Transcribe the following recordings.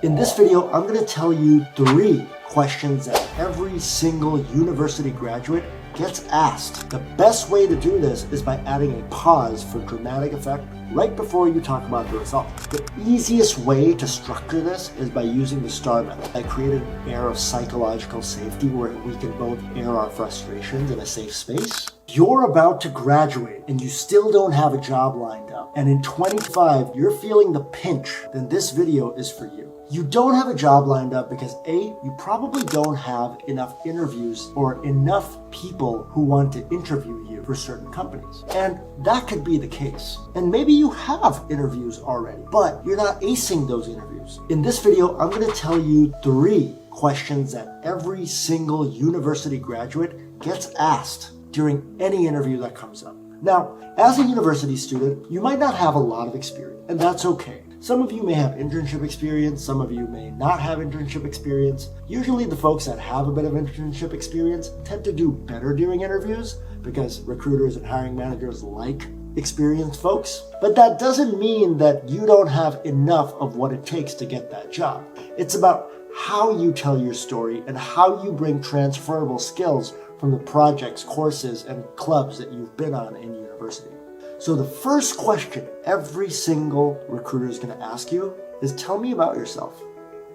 In this video, I'm going to tell you 3 questions that every single university graduate gets asked. The best way to do this is by adding a pause for dramatic effect right before you talk about the result. The easiest way to structure this is by using the STAR method. I created an air of psychological safety where we can both air our frustrations in a safe space. You're about to graduate and you still don't have a job lined up, and in 25 you're feeling the pinch, then this video is for you. You don't have a job lined up because A, you probably don't have enough interviews or enough people who want to interview you for certain companies. And that could be the case. And maybe you have interviews already, but you're not acing those interviews. In this video, I'm going to tell you 3 questions that every single university graduate gets asked during any interview that comes up. Now, as a university student, you might not have a lot of experience, and that's okay. Some of you may have internship experience, some of you may not have internship experience. Usually the folks that have a bit of internship experience tend to do better during interviews because recruiters and hiring managers like experienced folks. But that doesn't mean that you don't have enough of what it takes to get that job. It's about how you tell your story and how you bring transferable skills from the projects, courses, and clubs that you've been on in university. So the first question every single recruiter is going to ask you is, tell me about yourself.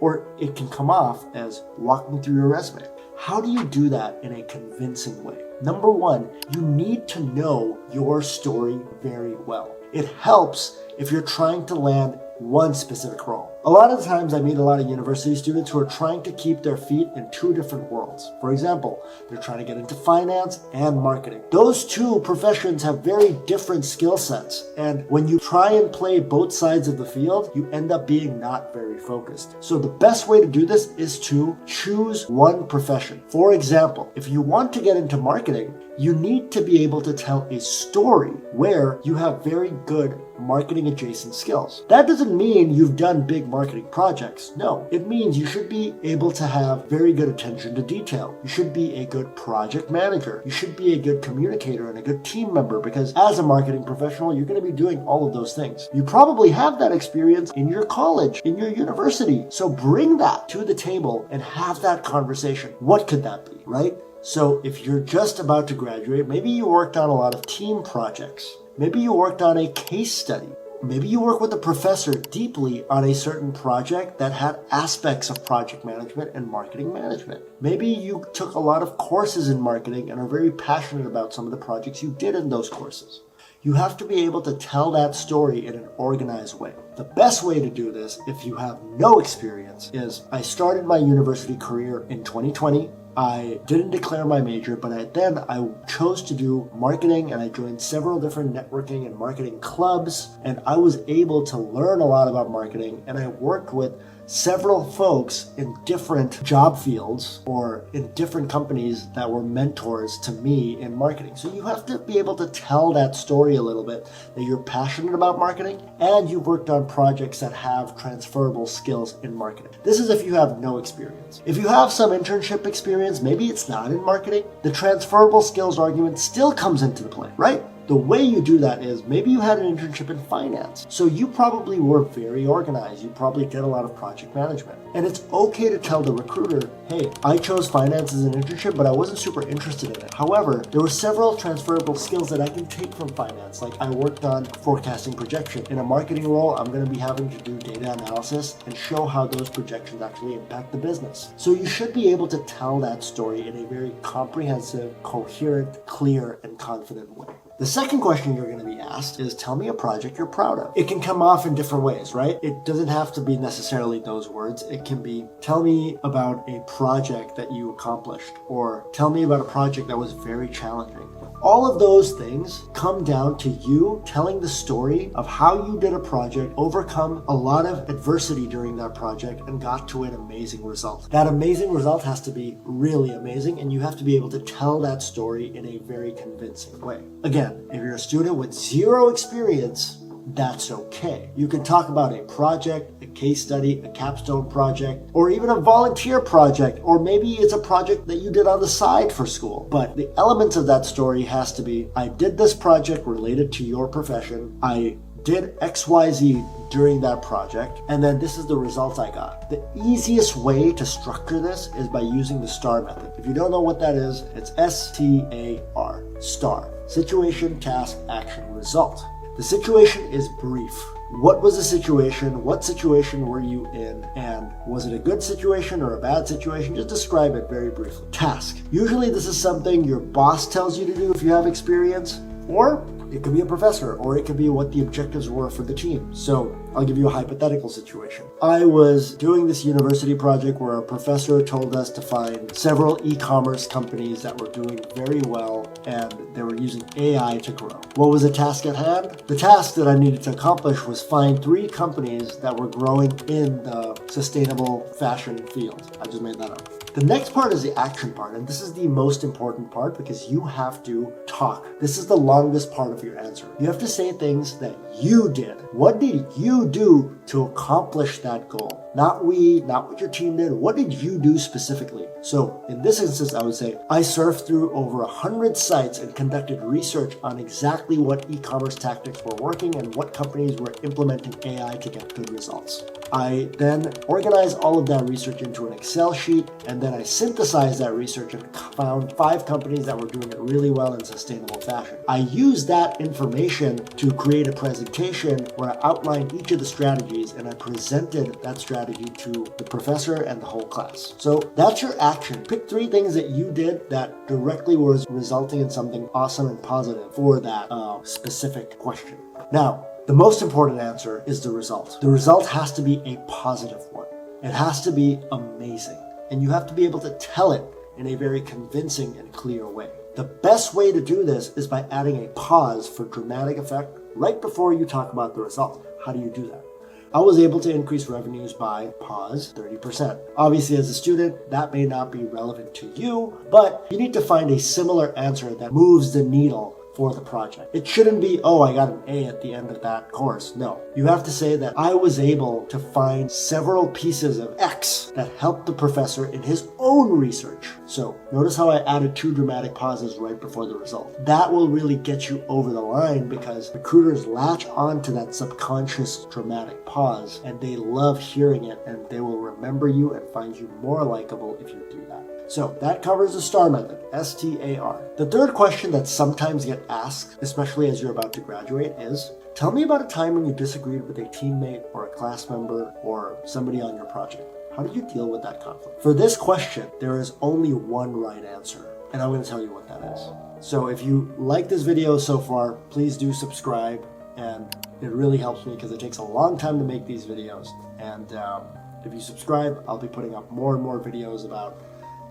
Or it can come off as, walk me through your resume. How do you do that in a convincing way? Number 1, you need to know your story very well. It helps if you're trying to land one specific role. A lot of times I meet a lot of university students who are trying to keep their feet in 2 different worlds. For example, they're trying to get into finance and marketing. Those 2 professions have very different skill sets, and when you try and play both sides of the field, you end up being not very focused. So the best way to do this is to choose one profession. For example, if you want to get into marketing, you need to be able to tell a story where you have very good marketing adjacent skills. That doesn't mean you've done big marketing projects. No, it means you should be able to have very good attention to detail. You should be a good project manager. You should be a good communicator and a good team member, because as a marketing professional, you're going to be doing all of those things. You probably have that experience in your college, in your university. So bring that to the table and have that conversation. What could that be, right? So if you're just about to graduate, maybe you worked on a lot of team projects. Maybe you worked on a case study. Maybe you work with a professor deeply on a certain project that had aspects of project management and marketing management. Maybe you took a lot of courses in marketing and are very passionate about some of the projects you did in those courses. You have to be able to tell that story in an organized way. The best way to do this, if you have no experience, is I started my university career in 2020. I didn't declare my major, but I chose to do marketing, and I joined several different networking and marketing clubs, and I was able to learn a lot about marketing, and I worked with several folks in different job fields or in different companies that were mentors to me in marketing. So you have to be able to tell that story a little bit, that you're passionate about marketing and you've worked on projects that have transferable skills in marketing. This is if you have no experience. If you have some internship experience, maybe it's not in marketing, the transferable skills argument still comes into the play, right? The way you do that is maybe you had an internship in finance. So you probably were very organized. You probably did a lot of project management. And it's okay to tell the recruiter, hey, I chose finance as an internship, but I wasn't super interested in it. However, there were several transferable skills that I can take from finance. Like I worked on forecasting projection. In a marketing role, I'm going to be having to do data analysis and show how those projections actually impact the business. So you should be able to tell that story in a very comprehensive, coherent, clear, and confident way. The second question you're going to be asked is, tell me a project you're proud of. It can come off in different ways, right? It doesn't have to be necessarily those words. It can be, tell me about a project that you accomplished, or tell me about a project that was very challenging. All of those things come down to you telling the story of how you did a project, overcome a lot of adversity during that project, and got to an amazing result. That amazing result has to be really amazing, and you have to be able to tell that story in a very convincing way. Again, if you're a student with 0 experience, that's okay. You can talk about a project, a case study, a capstone project, or even a volunteer project, or maybe it's a project that you did on the side for school. But the elements of that story has to be, I did this project related to your profession. I did XYZ during that project, and then this is the results I got. The easiest way to structure this is by using the STAR method. If you don't know what that is, it's STAR, STAR, situation, task, action, result. The situation is brief. What was the situation? What situation were you in? And was it a good situation or a bad situation? Just describe it very briefly. Task. Usually this is something your boss tells you to do if you have experience, or it could be a professor, or it could be what the objectives were for the team. So I'll give you a hypothetical situation. I was doing this university project where a professor told us to find several e-commerce companies that were doing very well and they were using AI to grow. What was the task at hand? The task that I needed to accomplish was find 3 companies that were growing in the sustainable fashion field. I just made that up. The next part is the action part, and this is the most important part because you have to talk. This is the longest part of your answer. You have to say things that you did. What did you do to accomplish that goal? Not we, not what your team did. What did you do specifically? So in this instance, I would say, I surfed through over 100 sites and conducted research on exactly what e-commerce tactics were working and what companies were implementing AI to get good results. I then organized all of that research into an Excel sheet, and then I synthesized that research and found 5 companies that were doing it really well in sustainable fashion. I used that information to create a presentation where I outlined each of the strategies and I presented that strategy to the professor and the whole class. So that's your action. Pick 3 things that you did that directly was resulting in something awesome and positive for that specific question. Now, the most important answer is the result. The result has to be a positive one. It has to be amazing. And you have to be able to tell it in a very convincing and clear way. The best way to do this is by adding a pause for dramatic effect right before you talk about the result. How do you do that? I was able to increase revenues by, pause, 30%. Obviously, as a student, that may not be relevant to you, but you need to find a similar answer that moves the needle for the project. It shouldn't be, oh, I got an A at the end of that course. No, you have to say that I was able to find several pieces of X that helped the professor in his own research. So notice how I added 2 dramatic pauses right before the result. That will really get you over the line because recruiters latch on to that subconscious dramatic pause and they love hearing it and they will remember you and find you more likable if you do that. So that covers the STAR method, STAR. The third question that sometimes gets asked, especially as you're about to graduate, is, tell me about a time when you disagreed with a teammate or a class member or somebody on your project. How did you deal with that conflict? For this question, there is only one right answer, and I'm going to tell you what that is. So if you like this video so far, please do subscribe, and it really helps me because it takes a long time to make these videos. And if you subscribe, I'll be putting up more and more videos about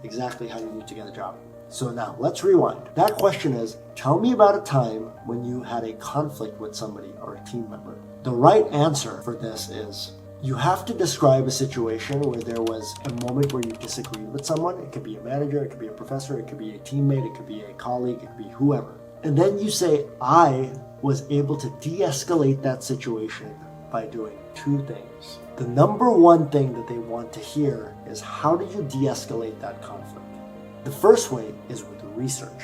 exactly how you need to get a job. So now let's rewind. That question is, tell me about a time when you had a conflict with somebody or a team member. The right answer for this is, you have to describe a situation where there was a moment where you disagreed with someone. It could be a manager, it could be a professor, it could be a teammate, it could be a colleague, it could be whoever. And then you say, I was able to de-escalate that situation by doing 2 things. The number 1 thing that they want to hear is, how do you de-escalate that conflict? The first way is with research.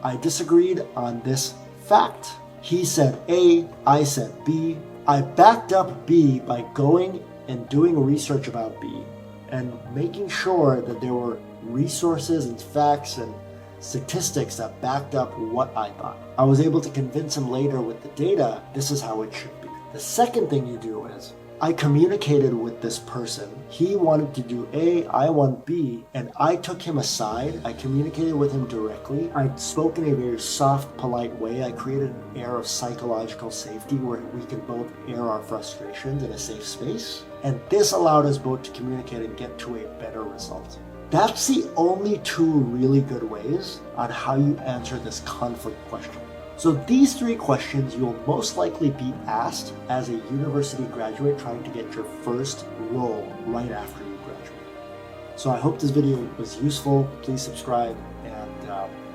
I disagreed on this fact. He said A, I said B. I backed up B by going and doing research about B and making sure that there were resources and facts and statistics that backed up what I thought. I was able to convince him later with the data, this is how it should be. The second thing you do is, I communicated with this person. He wanted to do A, I want B, and I took him aside. I communicated with him directly. I spoke in a very soft, polite way. I created an air of psychological safety where we could both air our frustrations in a safe space. And this allowed us both to communicate and get to a better result. That's the only 2 really good ways on how you answer this conflict question. So these 3 questions you'll most likely be asked as a university graduate trying to get your first role right after you graduate. So I hope this video was useful. Please subscribe and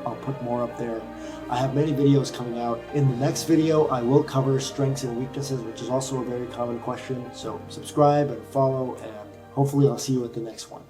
I'll put more up there. I have many videos coming out. In the next video, I will cover strengths and weaknesses, which is also a very common question. So subscribe and follow, and hopefully I'll see you at the next one.